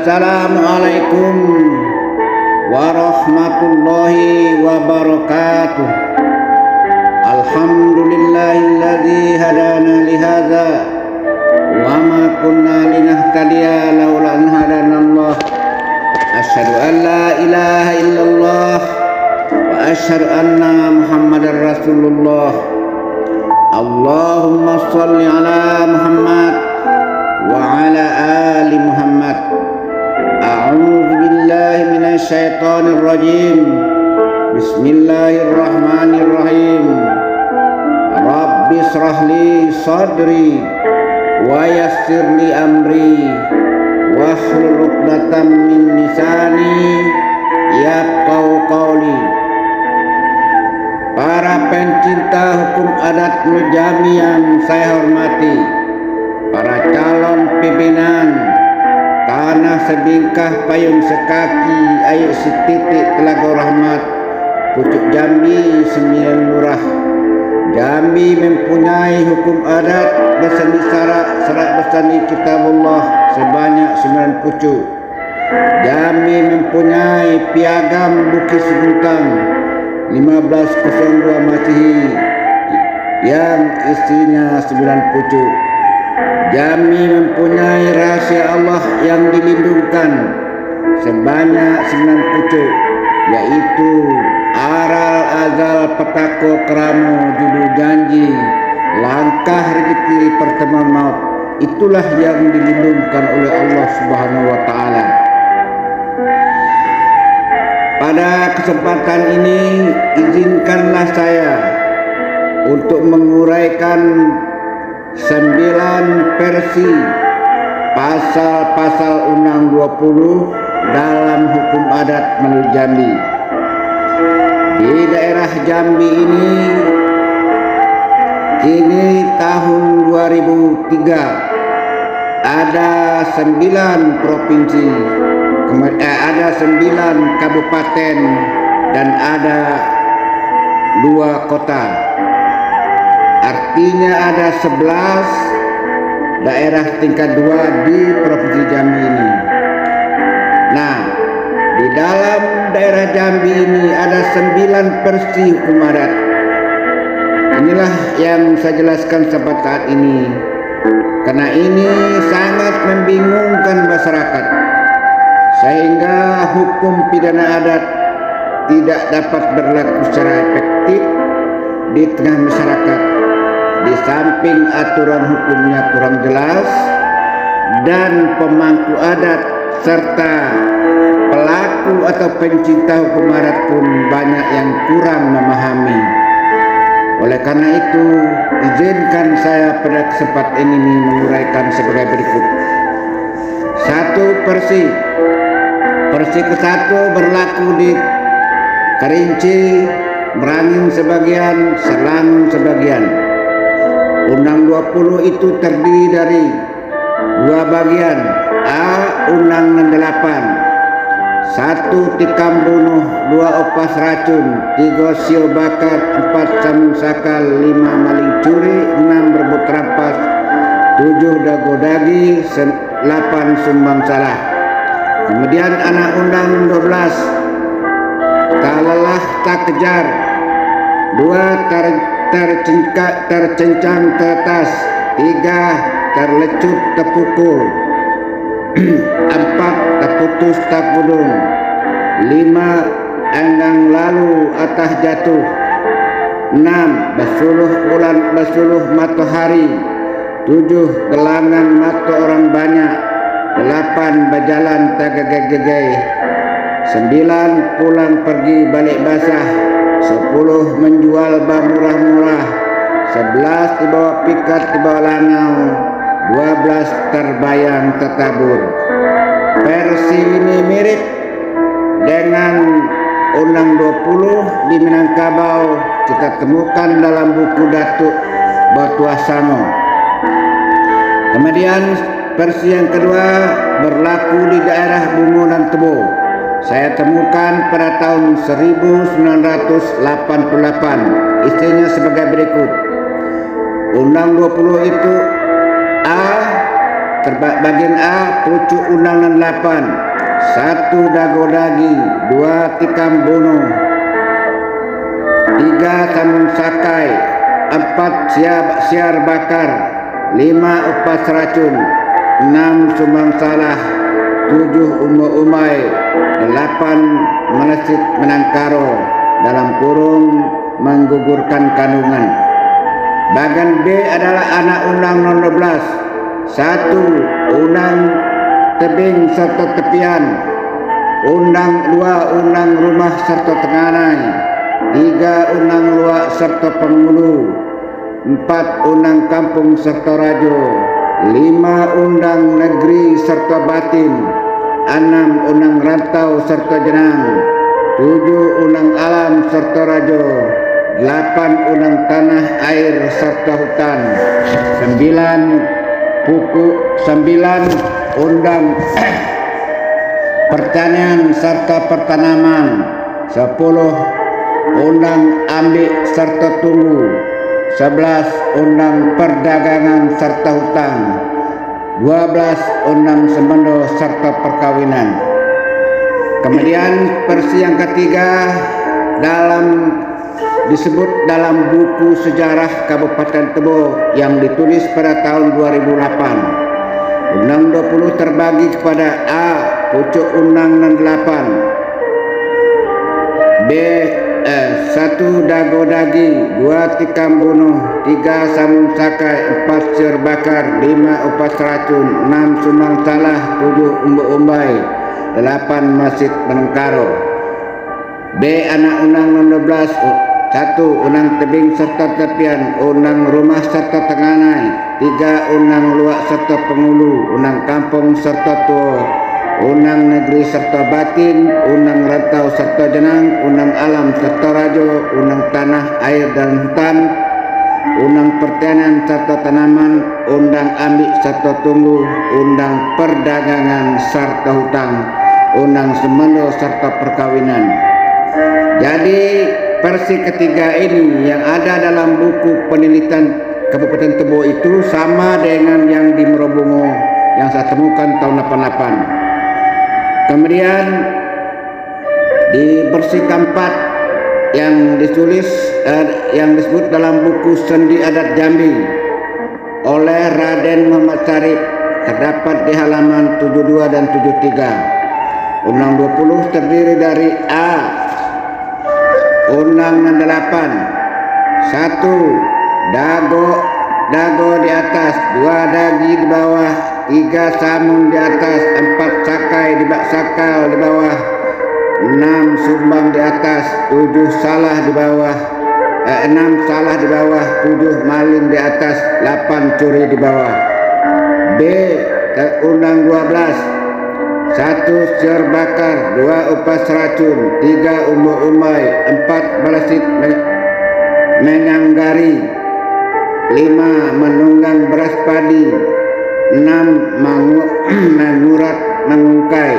Assalamualaikum warahmatullahi wabarakatuh. Alhamdulillahilladzi hadana lihadza wa ma kunna linahtadiya laula an hadanallah. Asyhadu an la ilaha illallah wa asyhadu anna Muhammadar Rasulullah. Allahumma shalli ala Muhammad wa ala ali Muhammad. A'udzu billahi minasy syaithanir rajim. Bismillahirrahmanirrahim. Rabbi shrah li sadri wa yassir li amri wahlul 'uqdatam min lisani yafqahu qawli. Para pencinta hukum adat Nujami yang saya hormati, para calon pimpinan tanah sebingkah payung sekaki ayu setitik Telaga Rahmat Pucuk Jambi 9 Lurah. Jambi mempunyai hukum adat berseni serat berseni kitabullah sebanyak 9 pucuk. Jambi mempunyai piagam Bukit Seguntang 1502 Masehi yang isinya 9 pucuk. Jambi mempunyai rahasia Allah yang dilindungkan sebanyak 9 pucuk, yaitu aral, azal, petako, keramo, judul janji, langkah rezeki, pertemuan maut. Itulah yang dilindungkan oleh Allah Subhanahu wa Ta'ala. Pada kesempatan ini izinkanlah saya untuk menguraikan 9 versi pasal-pasal Undang 20 dalam hukum adat menurut Jambi. Di daerah Jambi ini kini tahun 2003 ada 9 provinsi, ada 9 kabupaten dan ada 2 kota. Artinya ada 11 daerah tingkat 2 di Provinsi Jambi ini. Nah, di dalam daerah Jambi ini ada 9 versi hukum adat. Inilah yang saya jelaskan sampai saat ini, karena ini sangat membingungkan masyarakat, sehingga hukum pidana adat tidak dapat berlaku secara efektif di tengah masyarakat. Di samping aturan hukumnya kurang jelas dan pemangku adat serta pelaku atau pencinta hukum adat pun banyak yang kurang memahami. Oleh karena itu, izinkan saya pada kesempatan ini menguraikan sebagai berikut. 1 versi. Versi ke-1 berlaku di Kerinci, Merangin sebagian, Selangor sebagian. Undang 20 itu terdiri dari 2 bagian. A. Undang 68. 1. Tikam bunuh, 2. Opas racun, 3. Sio bakar, 4. Sambung sakal, 5. Maling curi, 6. Berebut rampas, 7. Dago dagi, 8. Sumbang salah. Kemudian anak undang 12. Tak lelah tak kejar, 2. Tercencang teratas, 3. Terlecut terpukul, 4. Terputus tak gudung, 5. Enggang lalu atas jatuh, 6. Bersuluh bulan bersuluh matahari, 7. Gelangan mata orang banyak, 8. Berjalan tak gegay, 9. Pulang pergi balik basah, 10. Menjual bah murah-murah, 11. Dibawa pikat dibawa langau, 12. Terbayang tertabur. Versi ini mirip dengan Undang 20 di Minangkabau kita temukan dalam buku Datuk Batuasano. Kemudian versi yang kedua berlaku di daerah Bungo dan Tebo. Saya temukan pada tahun 1988. Isinya sebagai berikut. Undang 20 itu A. bagian A, pucuk undangan 8, 1 dago dagi, 2 tikam bunuh, 3 sambung sakai, 4 siar bakar, 5 upas racun, 6 sumbang salah, 7 umai, 8 melesit menangkaro dalam kurung menggugurkan kandungan. Bagian B adalah anak undang nomor 12, 1 undang tebing serta tepian, 2 undang rumah serta tenganai, 3 undang luak serta penghulu, 4 undang kampung serta rajo, 5 undang negeri serta batin, 6 undang rantau serta jenang, 7 undang alam serta rajo, 8 undang tanah air serta hutan, 9 undang pertanian serta pertanaman, 10 undang ambik serta tunggu, 11 undang perdagangan serta hutang, 12 undang semendo serta perkawinan. Kemudian versi yang ketiga disebut dalam buku sejarah Kabupaten Tebo yang ditulis pada tahun 2008. Undang 20 terbagi kepada A, pucuk undang 8, B, 1 dago dagi, 2 tikam bunuh, 3 sambung sakai, 4 siar bakar, 5 upas racun, 6 sumbang salah, 7 umbai, 8 masjid menengkaro. B, anak undang nomor 12, 1 undang tebing serta tepian, undang rumah serta tenganai, 3 undang luak serta penghulu, undang kampung serta tuo, undang negeri serta batin, undang rantau serta jenang, undang alam serta rajo, undang tanah air dan hutan, undang pertanian serta tanaman, undang ambik serta tunggu, undang perdagangan serta hutang, undang semendo serta perkawinan. Jadi versi ketiga ini yang ada dalam buku penelitian Kabupaten Tebo itu sama dengan yang di Merobongo yang saya temukan tahun 88. Kemudian di versi keempat yang ditulis yang disebut dalam buku Sendi Adat Jambi oleh Raden Muhammad Syarif terdapat di halaman 72 dan 73. Undang 20 terdiri dari A, undang 8, 1 dago di atas, 2 dagi di bawah, 3 samun di atas, 4 sakai di sakal di bawah, 6 sumbang di atas, 7 salah di bawah, 6 salah di bawah, 7 maling di atas, 8 curi di bawah. B, undang 12, 1 siar bakar, 2 upas racun, 3 umai, 4 balasit menyanggari, 5 menunggang beras padi, 6 mengurat mengungkai,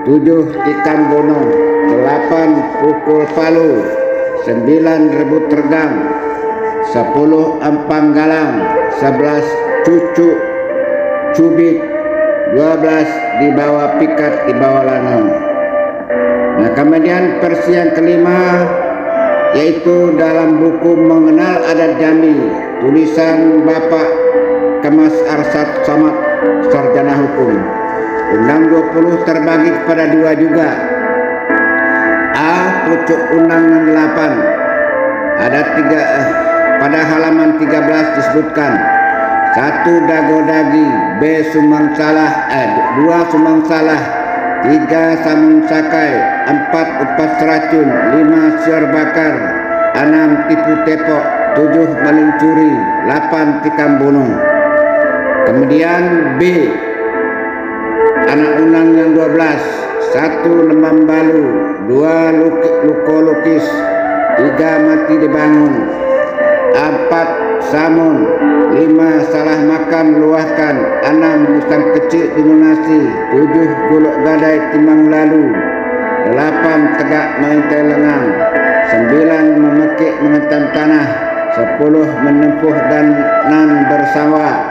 7 tikam bono, 8 pukul palu, 9 rebut tergang, 10 empang galang, 11 cucuk cubit, 12 di bawah pikat di bawah lanang. Nah, kemudian versi yang kelima yaitu dalam buku Mengenal Adat Jambi tulisan Bapak Kemas Arsad Samad, sarjana hukum. Undang 20 terbagi kepada 2 juga. A, pucuk undang 8 ada 3 pada halaman 13 disebutkan 1 dago dagi, B sumbang salah, 2 sumbang salah, 3 sambung sakai, 4 upas racun, 5 siar bakar, 6 tipu tepok, 7 maling curi, 8 tikam bunuh. Kemudian B, anak undang yang 12, 1 lembam balu, 2 luko lukis, 3 mati dibangun, 4 samun, 5 salah makan luahkan, 6 musang kecil dinunasi, 7 gulok gadai timbang lalu, 8 tegak mengintai lengang, 9 memekik mengentam tanah, 10 menempuh dan 6 bersawa,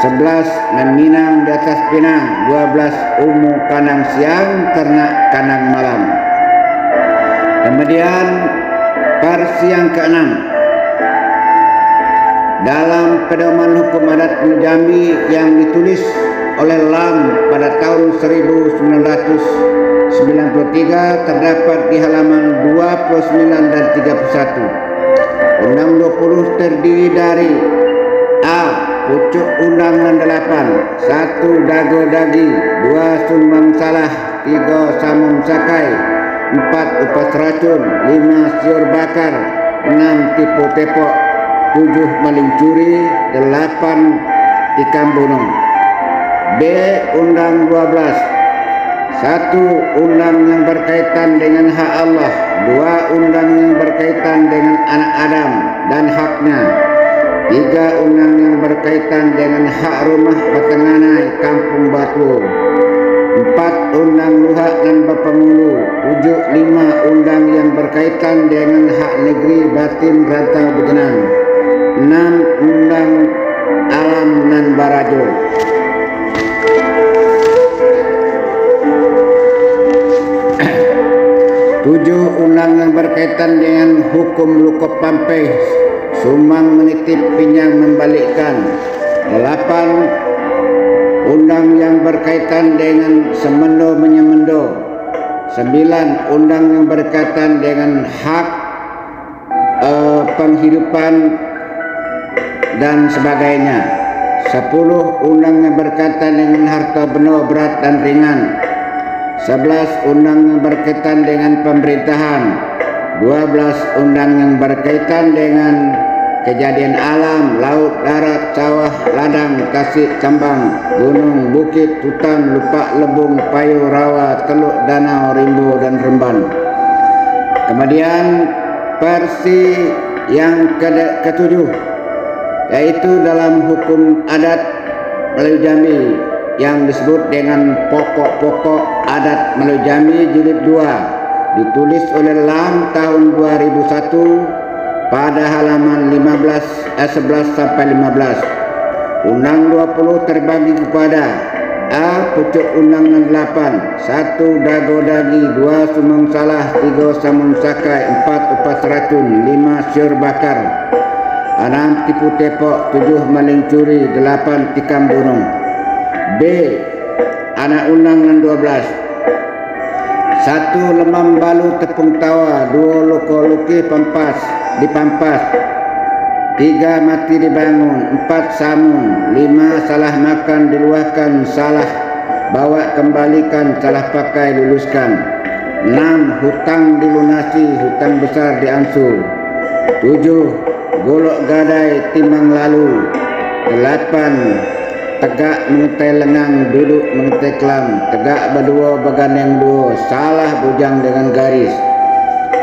11 meminang di atas pinang, 12 ungu kanang siang, ternak kanang malam. Kemudian versi yang ke-6 dalam pedoman hukum adat Jambi yang ditulis oleh Lam pada tahun 1993 terdapat di halaman 29 dan 31. Undang 20 terdiri dari A. Pucuk Undang 8, 1 dago dagi, 2 sumbang salah, 3 samung sakai, 4 upas racun, 5 siur bakar, 6 tipu tepok, 7 maling curi, 8 tikam bunuh. B. Undang 12, 1 undang yang berkaitan dengan hak Allah, 2 undang yang berkaitan dengan anak Adam dan haknya, 3 undang yang berkaitan dengan hak rumah Batenganai Kampung Batu, 4 undang luhak dan bapangulu, 5 undang yang berkaitan dengan hak negeri Batin Rantau Begenang, 6 undang alam dan barajo. Undang yang berkaitan dengan hukum lukop pampeh, sumbang menitip pinjam membalikkan. 8 undang yang berkaitan dengan semendo menyemendo. 9 undang yang berkaitan dengan hak penghidupan dan sebagainya. 10 undang yang berkaitan dengan harta benda berat dan ringan. 11 undang yang berkaitan dengan pemerintahan. 12 undang yang berkaitan dengan kejadian alam, laut, darat, sawah, ladang, tasik, cambang, gunung, bukit, hutan, lupak, lebung, payu, rawa, teluk, danau, rimbu dan remban. Kemudian versi yang ke-7 yaitu dalam hukum adat Melayu Jambi yang disebut dengan Pokok-Pokok Adat Melayu Jambi Jilid 2, ditulis oleh Lam tahun 2001 pada halaman 11 sampai 15. Undang 20 terbagi kepada A. Pucuk Undang 8, 1 dago dagi, 2 sumang salah, 3 samun sakai, 4 upas racun, 5 siur bakar, 6 tipu tepok, 7 maling curi, 8 tikam bunuh. B. Anak Undang 12, 1 lemam balu tepung tawa, 2 loko luki dipampas, 3 mati dibangun, 4 samun, 5 salah makan diluahkan, salah bawa kembalikan, salah pakai luluskan, 6 hutang dilunasi, hutang besar diangsur, 7 golok gadai timbang lalu, 8 tegak mengetai lengang, duduk mengetai kelam, tegak berdua bergandeng dua, salah bujang dengan garis.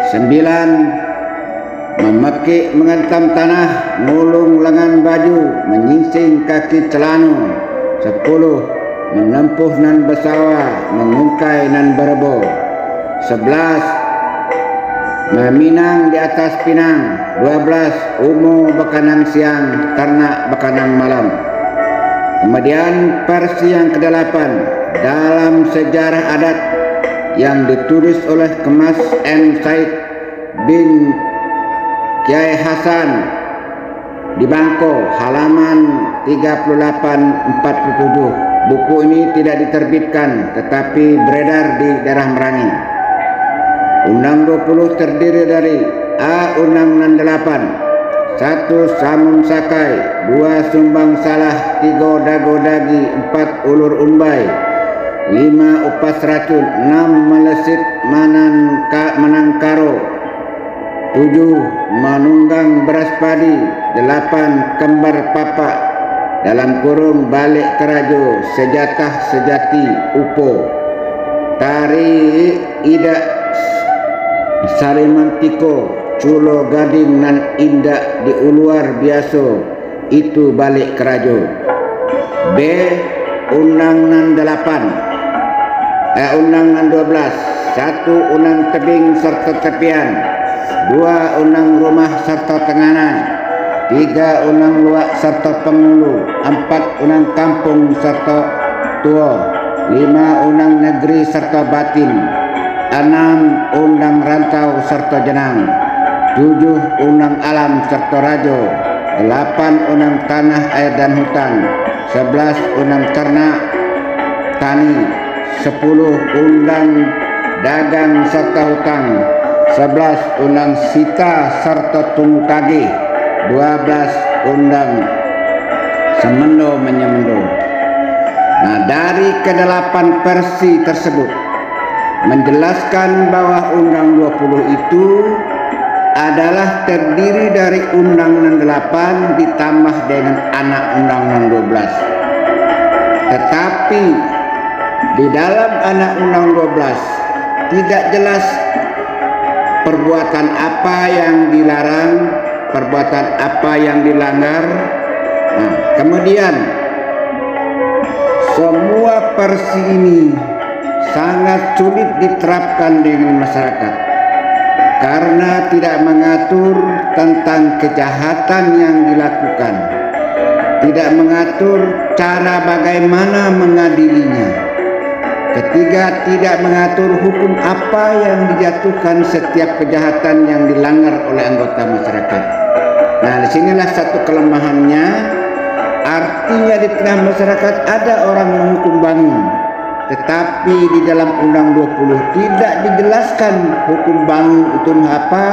9 memekik mengentam tanah, ngulung lengan baju, menyingsing kaki celana. 10 menempuh nan bersawah, mengungkai nan berebo. 11 meminang di atas pinang. 12 umu bekanang siang, ternak bekanang malam. Kemudian versi yang ke-8 dalam sejarah adat yang ditulis oleh Kemas M. Said bin Kiai Hasan di Bangko, halaman 38-47. Buku ini tidak diterbitkan tetapi beredar di daerah Merangin. Undang 20 terdiri dari A. Undang 8, 1 samun sakai, 2 sumbang salah, 3 dago dagi, 4 ulur umbai, 5 upas racun, 6 melesit menang karo, 7 menunggang beras padi, 8 kembar papak, dalam kurung balik kerajo, sejatah sejati upo, tari idak salimantiko, culo gading nan indak di uluar biasa, itu balik kerajo. B. Undang nan 8, Undang nan 12, 1 undang tebing serta tepian, 2 undang rumah serta tenganan, 3 unang luak serta pengulu, 4 unang kampung serta tua, 5 unang negeri serta batin, 6 undang rantau serta jenang, 7 unang alam serta rajo, 8 unang tanah air dan hutan, 11 unang ternak tani, 10 undang dagang serta hutang, 11 undang sita serta tunggu tagih, 12 undang semendo menyemendo. Nah, dari ke-8 versi tersebut menjelaskan bahwa Undang 20 itu adalah terdiri dari Undang 8 ditambah dengan anak Undang 12. Tetapi di dalam anak Undang 12 tidak jelas perbuatan apa yang dilarang, perbuatan apa yang dilanggar. Nah, kemudian semua versi ini sangat sulit diterapkan dengan masyarakat karena tidak mengatur tentang kejahatan yang dilakukan, tidak mengatur cara bagaimana mengadilinya. Ketiga, tidak mengatur hukum apa yang dijatuhkan setiap kejahatan yang dilanggar oleh anggota masyarakat. Nah, disinilah satu kelemahannya. Artinya di tengah masyarakat ada orang menghukum bangun, tetapi di dalam Undang 20 tidak dijelaskan hukum bangun itu apa,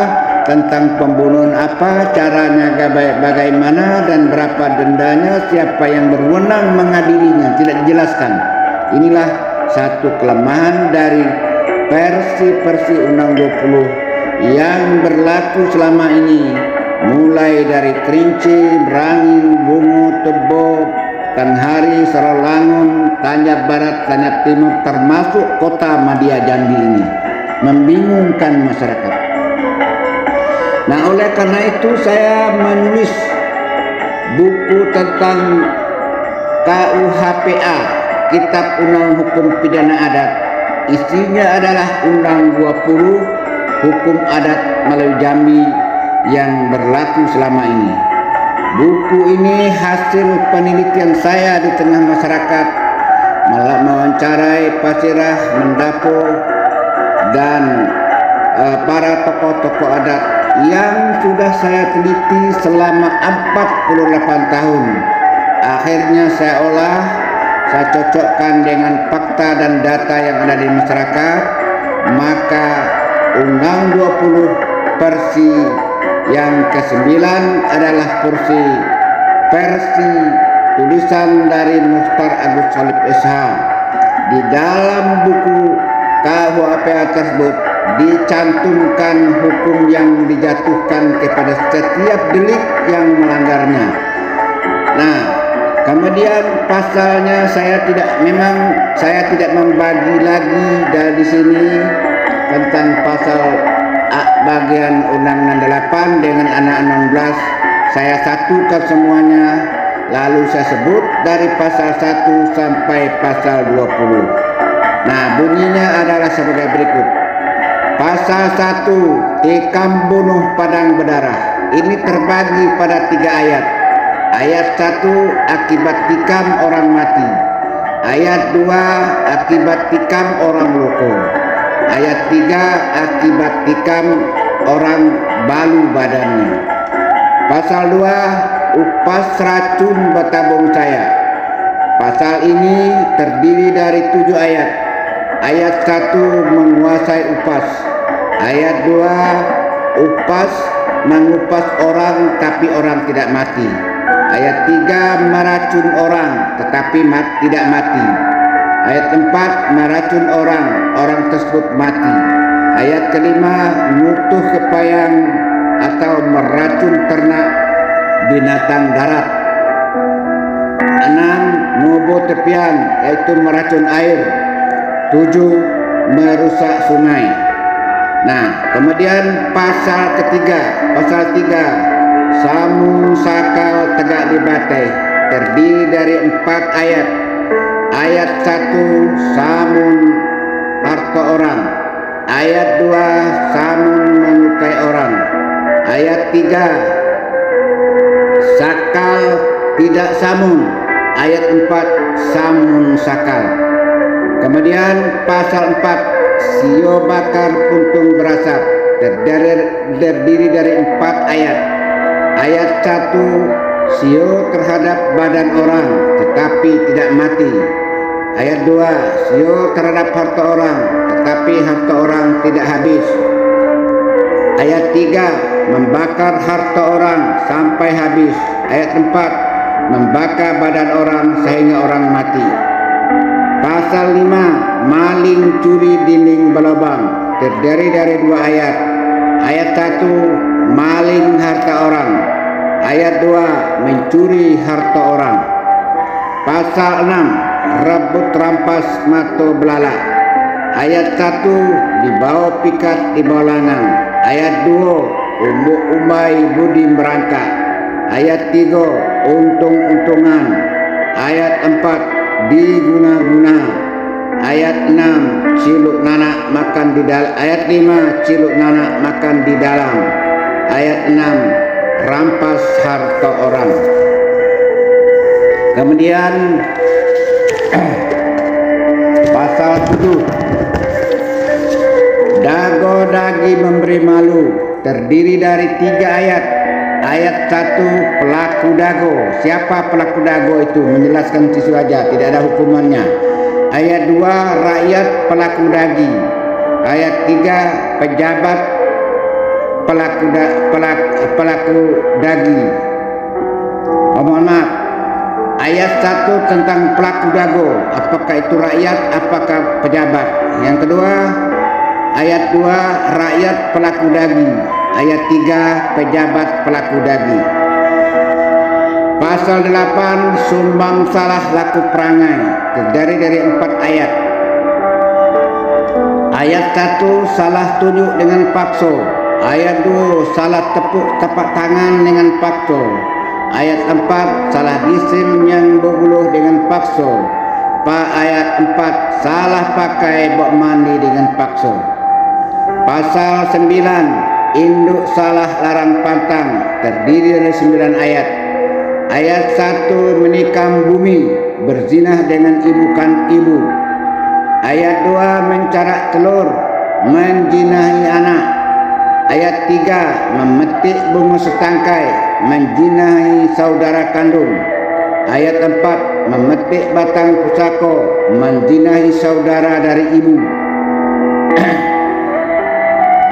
tentang pembunuhan apa, caranya bagaimana, dan berapa dendanya, siapa yang berwenang mengadilinya, tidak dijelaskan. Inilah satu kelemahan dari versi Undang 20 yang berlaku selama ini, mulai dari Kerinci, Merangin, Bungu, Tebo, Tanhari, Saralangun, Tanyap Barat, Tanyap Timur, termasuk kota Madia Jambi ini, membingungkan masyarakat. Nah, oleh karena itu saya menulis buku tentang KUHPA, Kitab Undang Hukum Pidana Adat. Isinya adalah Undang 20, Hukum Adat Melayu Jambi yang berlaku selama ini. Buku ini hasil penelitian saya di tengah masyarakat, mewawancarai Pasirah, Mendapo, dan para tokoh-tokoh adat yang sudah saya teliti selama 48 tahun. Akhirnya saya olah, saya cocokkan dengan fakta dan data yang ada di masyarakat, maka Undang 20 versi yang ke-9 adalah versi tulisan dari Mukhtar Agus Salib SH. Di dalam buku KUHPA tersebut dicantumkan hukum yang dijatuhkan kepada setiap delik yang melanggarnya. Nah, kemudian pasalnya saya tidak membagi lagi dari sini tentang pasal bagian Undang 8 dengan anak 16. Saya satukan semuanya, lalu saya sebut dari pasal 1 sampai pasal 20. Nah, bunyinya adalah sebagai berikut. Pasal 1, tikam bunuh padang berdarah. Ini terbagi pada 3 ayat. Ayat 1, akibat tikam orang mati. Ayat 2, akibat tikam orang luka. Ayat 3, akibat tikam orang balu badannya. Pasal 2, upas racun bertabung saya. Pasal ini terdiri dari 7 ayat. Ayat 1, menguasai upas. Ayat 2, upas mengupas orang tapi orang tidak mati. Ayat 3, meracun orang tetapi tidak mati. Ayat 4, meracun orang tersebut mati. Ayat kelima, mutuh kepayang atau meracun ternak binatang darat. 6, nubuh tepian, yaitu meracun air. 7, merusak sungai. Nah, kemudian pasal 3, samun sakal tegak di batai, terdiri dari 4 ayat. Ayat 1, samun harta orang. Ayat 2, samun menyukai orang. Ayat 3, sakal tidak samun. Ayat 4 samun sakal. Kemudian pasal 4 sio bakar puntung berasap terdiri dari 4 ayat. Ayat 1 sio terhadap badan orang tetapi tidak mati. Ayat 2 sio terhadap harta orang tetapi harta orang tidak habis. Ayat 3 membakar harta orang sampai habis. Ayat 4 membakar badan orang sehingga orang mati. Pasal 5 maling curi dinding berlubang terdiri dari 2 ayat. Ayat 1 maling harta orang. Ayat 2 mencuri harta orang. Pasal 6 rebut rampas mata belalak. Ayat 1 dibawa pikat di bawah lanang. Ayat 2 umbuk umbai budi merangkak. Ayat 3 untung-untungan. Ayat 4 diguna-guna. Ayat 6 ciluk nanak makan di dalam. Ayat 5 ciluk nanak makan di dalam. Ayat 6 rampas harta orang. Kemudian pasal 7 dago dagi memberi malu terdiri dari 3 ayat. Ayat 1 pelaku dago. Siapa pelaku dago itu? Menjelaskan situ saja, tidak ada hukumannya. Ayat 2 rakyat pelaku dagi. Ayat 3 pejabat pelaku dagi. Mohon maaf. Ayat 1 tentang pelaku dago. Apakah itu rakyat? Apakah pejabat? Yang kedua ayat 2 rakyat pelaku dagi. Ayat 3 pejabat pelaku dagi. Pasal 8 sumbang salah laku perangai terdiri dari 4 ayat. Ayat 1 salah tunjuk dengan paksa. Ayat 2 salah tepuk tapak tangan dengan paksa. Ayat 4 salah gisim yang berbuluh dengan paksa. Ayat 4 salah pakai bok mandi dengan paksa. Pasal 9 induk salah larang pantang terdiri dari 9 ayat. Ayat 1 menikam bumi berzinah dengan ibu. Ayat 2 mencarak telur menjinahi anak. Ayat 3 memetik bunga setangkai menjinahi saudara kandung. Ayat 4 memetik batang pusaka menjinahi saudara dari ibu.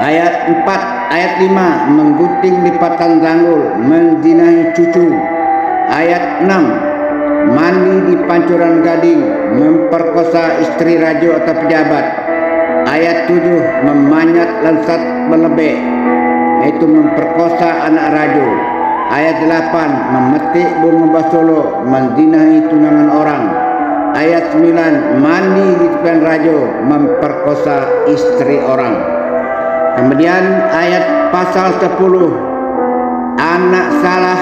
Ayat 5 menggunting lipatan zanggul menjinahi cucu. Ayat 6 mandi di pancuran gading memperkosa istri raja atau pejabat. Ayat 7 memanyat lansat melebek yaitu memperkosa anak raja. Ayat 8 memetik bunga basolo menjinahi tunangan orang. Ayat 9 mandi di depan raja memperkosa istri orang. Kemudian ayat pasal 10 anak salah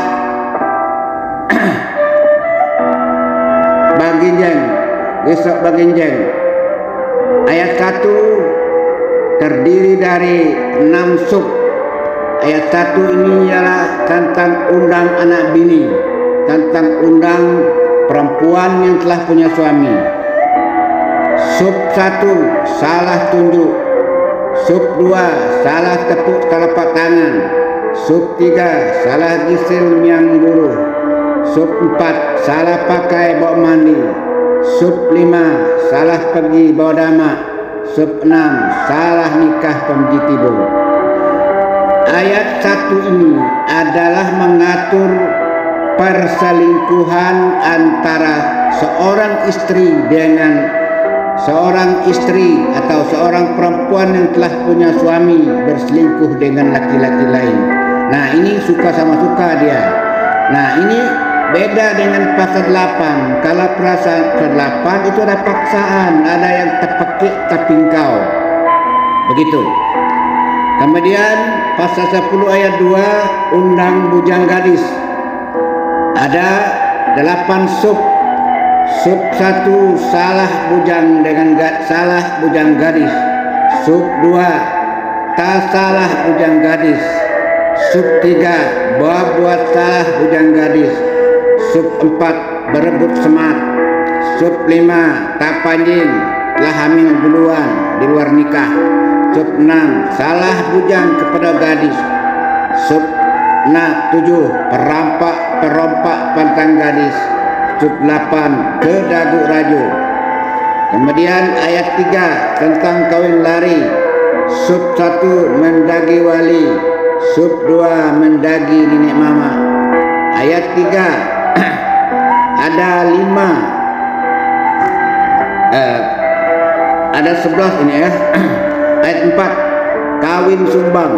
baginjeng besok baginjeng. Ayat 1 terdiri dari 6 sub. Ayat 1 ini ialah tentang undang anak bini, tentang undang perempuan yang telah punya suami. Sub 1 salah tunjuk. Sub 2 salah tepuk telapak tangan. Sub 3 salah gisil yang buruh. Sub 4 salah pakai bok mandi. Sub 5 salah pergi bawa damak. Sub 6 salah nikah pemjitibo. Ayat 1 ini adalah mengatur perselingkuhan antara seorang istri dengan seorang istri atau seorang perempuan yang telah punya suami berselingkuh dengan laki-laki lain. Nah, ini suka sama suka dia. Nah, ini beda dengan pasal 8. Kalau pasal 8 itu ada paksaan, ada yang terpekik terpingkau. Begitu. Kemudian pasal 10 ayat 2 undang bujang gadis. Ada 8 sub. Sub 1 salah bujang dengan salah bujang gadis. Sub 2 tak salah bujang gadis. Sub 3 buat salah bujang gadis. Sub 4 berebut semat. Sub 5 tak panjing telah hamil duluan di luar nikah. Sub 6 salah bujang kepada gadis. Sub 7 perompak pantang gadis. Sub 8 ke dagu raju. Kemudian ayat 3 tentang kawin lari. Sub 1 mendagi wali. Sub 2 mendagi nenek mama. Ayat 3 ada 11 ini ya. Ayat 4 kawin sumbang.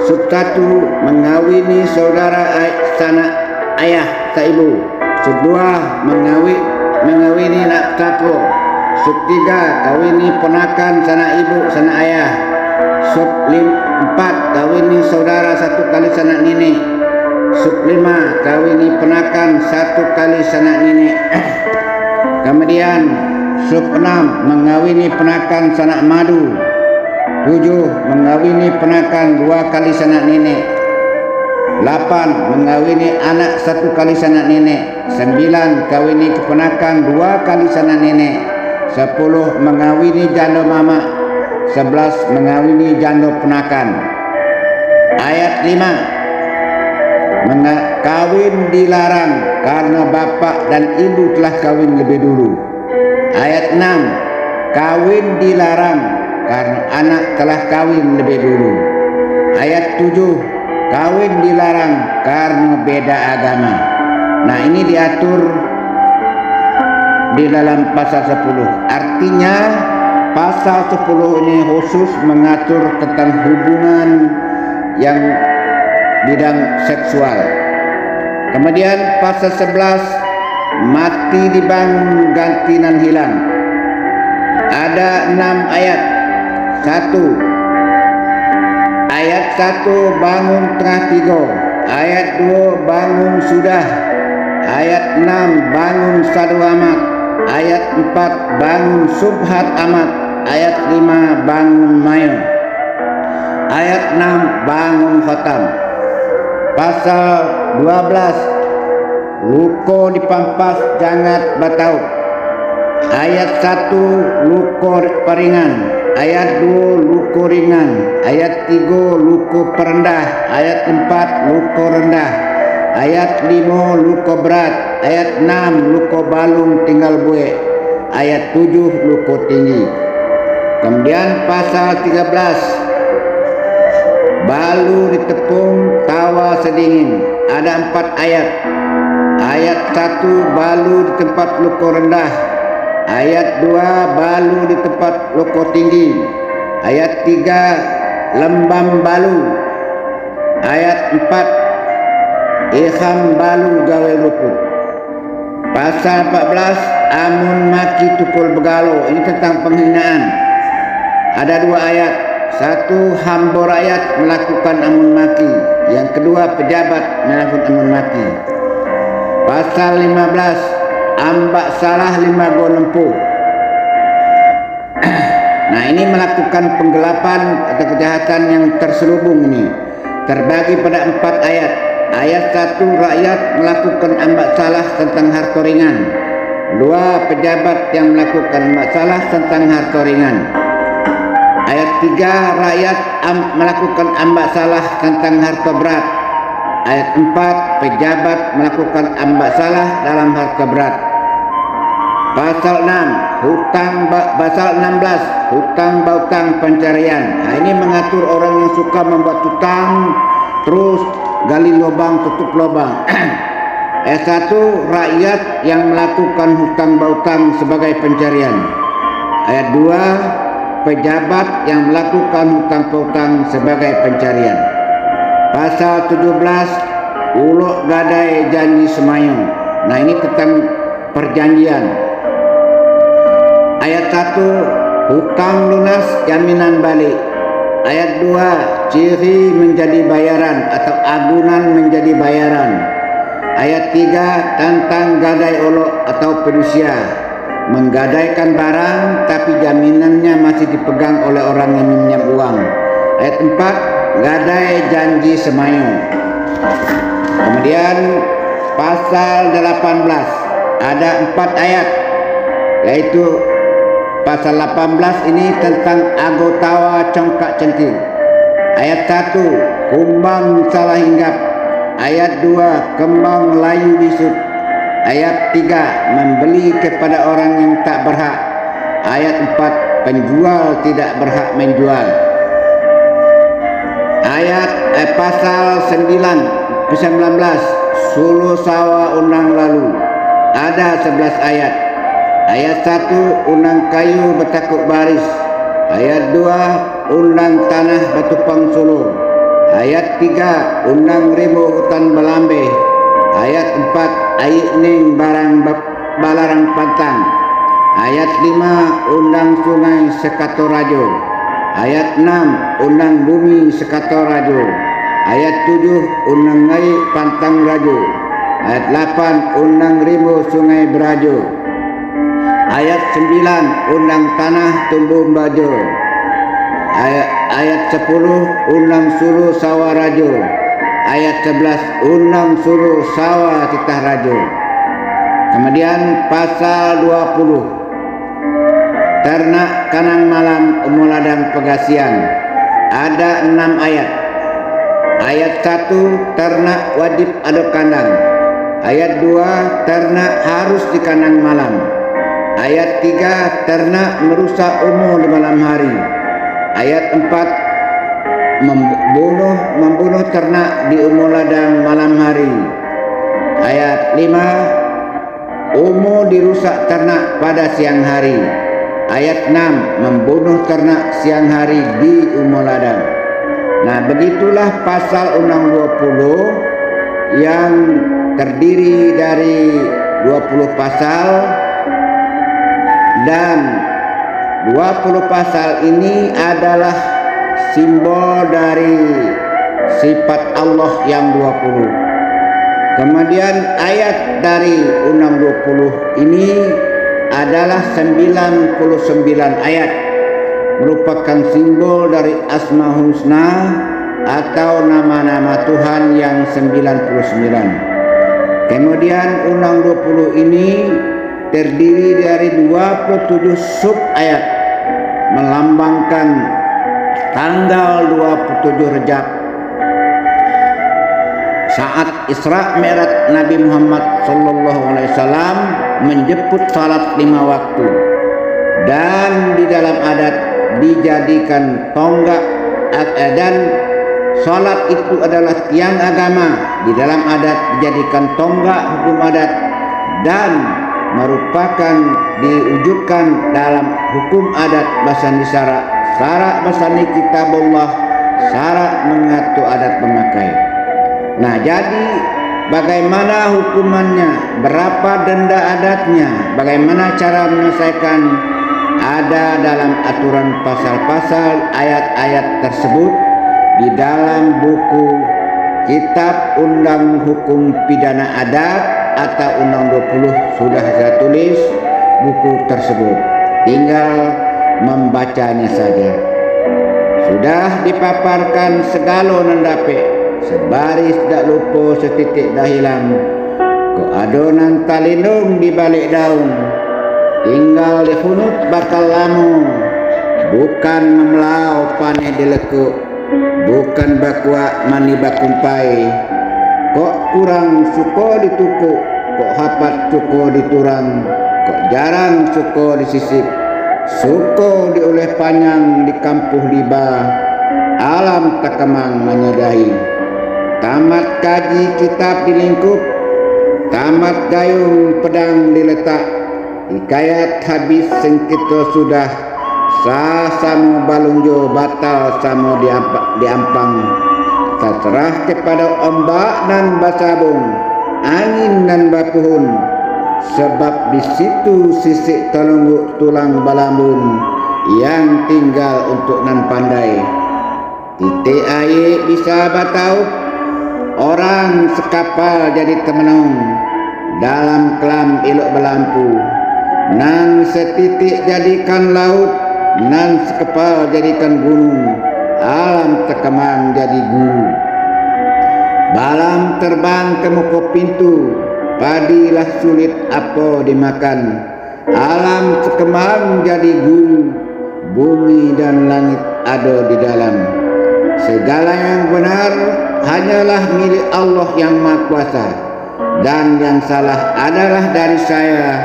Sub 1 mengawini saudara sanak ayah saibu. Sub 2 mengawini nak satu. Sub 3 kawini ponakan sanak ibu sanak ayah. Sub 4 kawini saudara satu kali sanak nenek. Sub 5 kawini ponakan satu kali sanak nenek. Kemudian sub 6 mengawini ponakan sanak madu. 7 mengawini ponakan 2 kali sanak nenek. 8 mengawini anak 1 kali sanak nenek. 9 kawini keponakan 2 kali sanak nenek. 10 mengawini janda mama. 11 mengawini janda ponakan. Ayat 5 kawin dilarang karena bapak dan ibu telah kawin lebih dulu. Ayat 6 kawin dilarang karena anak telah kawin lebih dulu. Ayat 7 kawin dilarang karena beda agama. Nah, ini diatur di dalam pasal 10. Artinya pasal 10 ini khusus mengatur tentang hubungan yang bidang seksual. Kemudian pasal 11 mati dibangun ganti nan hilang. Ada 6 ayat. 1 ayat 1 bangun tengah tiga. Ayat 2 bangun sudah. Ayat 6 bangun sadu amat. Ayat 4 bangun subhat amat. Ayat 5 bangun mayo. Ayat 6 bangun khatam. Pasal 12 luko dipampas jangat batauk. Ayat 1 luko peringan. Ayat 2 luko ringan. Ayat 3 luko perendah. Ayat 4 luko rendah. Ayat 5 luko berat. Ayat 6 luko balung tinggal buek. Ayat 7 luko tinggi. Kemudian pasal 13 balu ditepung tawa sedingin. Ada 4 ayat. Ayat 1 balu di tempat luko rendah. Ayat 2 balu di tempat luko tinggi. Ayat 3 lembam balu. Ayat 4 ikham balu gawe luput. Pasal 14 amun maki tukul begalo. Ini tentang penghinaan. Ada 2 ayat. 1 hamba rakyat melakukan amun maki. Yang kedua pejabat melakukan amun maki. Pasal 15 ambak salah 5 go lempuh. Nah, ini melakukan penggelapan atau kejahatan yang terselubung ini. Terbagi pada 4 ayat. Ayat 1 rakyat melakukan ambak salah tentang harta ringan. 2 pejabat yang melakukan ambak salah tentang harta ringan. Ayat 3 rakyat melakukan ambak salah tentang harta berat. Ayat 4 pejabat melakukan ambak salah dalam harta berat. Pasal 6 pasal 16 hutang bautang pencarian. Nah, ini mengatur orang yang suka membuat hutang terus gali lubang tutup lubang. Ayat 1 rakyat yang melakukan hutang bautang sebagai pencarian. Ayat 2 pejabat yang melakukan hutang piutang sebagai pencarian. Pasal 17 ulok gadai janji semayung. Nah, ini tentang perjanjian. Ayat 1 hutang lunas jaminan balik. Ayat 2 ciri menjadi bayaran atau agunan menjadi bayaran. Ayat 3 tentang gadai olok atau fidusia, menggadaikan barang tapi jaminannya masih dipegang oleh orang yang meminjam uang. Ayat 4 gadai janji semayung. Kemudian pasal 18 ada 4 ayat, yaitu pasal 18 ini tentang agotawa congkak centil. Ayat 1, kumbang salah hinggap. Ayat 2, kembang layu bisut. Ayat 3, membeli kepada orang yang tak berhak. Ayat 4, penjual tidak berhak menjual. Ayat pasal 19 sulu sawa undang lalu ada 11 ayat. Ayat 1, undang kayu bertakuk baris. Ayat 2, undang tanah batupang sulur. Ayat 3, undang ribu hutan belambe. Ayat 4, aik ning barang balarang pantang. Ayat 5, undang sungai sekato rajo. Ayat 6, undang bumi sekato rajo. Ayat 7, undang ngai pantang rajo. Ayat 8, undang ribu sungai berajo. Ayat 9, undang tanah tumbuh bajo. Ayat 10, undang sulu sawa rajo. Ayat 11, undang sulu sawa titah rajo. Kemudian pasal 20, ternak kanang malam umuladang pegasian. Ada 6 ayat. Ayat 1, ternak wajib aduk kandang. Ayat 2, ternak harus di kandang malam. Ayat 3, ternak merusak umur di malam hari. Ayat 4, membunuh ternak di umur ladang malam hari. Ayat 5, umur dirusak ternak pada siang hari. Ayat 6, membunuh ternak siang hari di umur ladang. Nah, begitulah pasal undang 20 yang terdiri dari 20 pasal, dan 20 pasal ini adalah simbol dari sifat Allah yang 20. Kemudian ayat dari undang 20 ini adalah 99 ayat, merupakan simbol dari Asma Husna atau nama-nama Tuhan yang 99. Kemudian undang 20 ini terdiri dari 27 sub ayat melambangkan tanggal 27 Rejab, saat Isra Mi'raj Nabi Muhammad SAW menjemput salat 5 waktu, dan di dalam adat dijadikan tonggak, dan salat itu adalah tiang agama. Di dalam adat dijadikan tonggak hukum adat dan merupakan diwujudkan dalam hukum adat basani syarak basani kitabullah, syarak mengatur adat pemakai. Nah, jadi bagaimana hukumannya, berapa denda adatnya, bagaimana cara menyelesaikan, ada dalam aturan pasal-pasal ayat-ayat tersebut di dalam buku Kitab Undang Hukum Pidana Adat atau Undang 20 sudah saya tulis buku tersebut, tinggal membacanya saja. Sudah dipaparkan segala nandape, sebaris dak lupa setitik dah hilang. Ko adonan talindung di balik daun, tinggal dihunut bakal lamu. Bukan memelau paneh dilekuk, bukan bakwa mani bakumpai. Kok kurang suko ditukuk, kok hapat suko diturang, kok jarang suko disisip, suko dioleh panjang di kampuh liba, alam takemang menyadahi. Tamat kaji kitab dilingkup, tamat gayung pedang diletak, hikayat habis sengkito sudah, sah samo balungjo batal samo diampang. Terserah kepada ombak dan basabung, angin dan bapuhun, sebab di situ sisik telungguk tulang balambun yang tinggal untuk nan pandai. Titik air bisa batau, orang sekapal jadi temenung, dalam kelam ilok belampu. Nan setitik jadikan laut, nan sekepal jadikan gunung, alam tekemang jadi guru. Balam terbang ke muka pintu, padilah sulit apa dimakan. Alam sekembang jadi guru, bumi dan langit ada di dalam. Segala yang benar hanyalah milik Allah yang Maha Kuasa, dan yang salah adalah dari saya,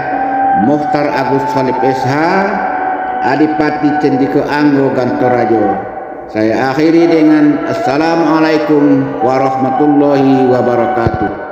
Mukhtar Agus Salib SH, Adipati Cendiko Anggo Gantorajo. Saya akhiri dengan Assalamualaikum warahmatullahi wabarakatuh.